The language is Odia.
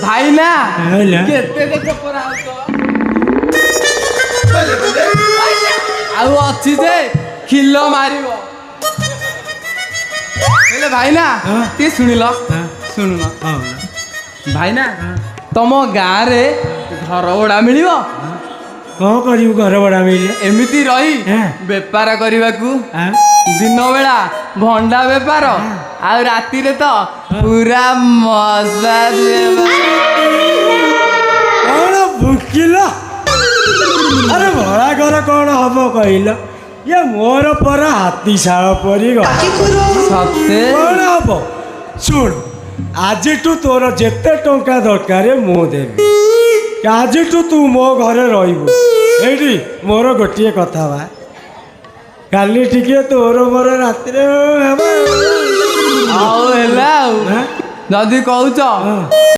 ଭାଇନା ହେଲା କେତେ ଦେଖ ପରା ଆଉ ଅଛି ଯେ ଖିଲ ମାରିବ ହେଲେ ଭାଇନା ଟିକେ ଶୁଣିଲ ଶୁଣୁନ ଭାଇନା ତମ ଗାଁରେ ଘର ଭଡ଼ା ମିଳିବ କଣ କରିବୁ ଘର ଭଡ଼ା ମିଳିଲେ ଏମିତି ରହି ବେପାର କରିବାକୁ ଦିନ ବେଳା ଭଣ୍ଡା ବେପାର ଆଉ ରାତିରେ ତ ପୁରା ମଜା କଣ ଭୁକିଲ ଆରେ ଭଡ଼ା ଘର କଣ ହବ କହିଲ ଇଏ ମୋର ପରା ହାତୀଶାଳ ପରି ସତେ କଣ ହବ ଶୁଣ ଆଜିଠୁ ତୋର ଯେତେ ଟଙ୍କା ଦରକାର ମୁଁ ଦେବି ଆଜିଠୁ ତୁ ମୋ ଘରେ ରହିବୁ ଏଇଠି ମୋର ଗୋଟିଏ କଥା ବା କାଲି ଟିକେ ତୋର ମୋର ରାତିରେ ଆଉ ହେଲା ଆଉ ଯଦି କହୁଛ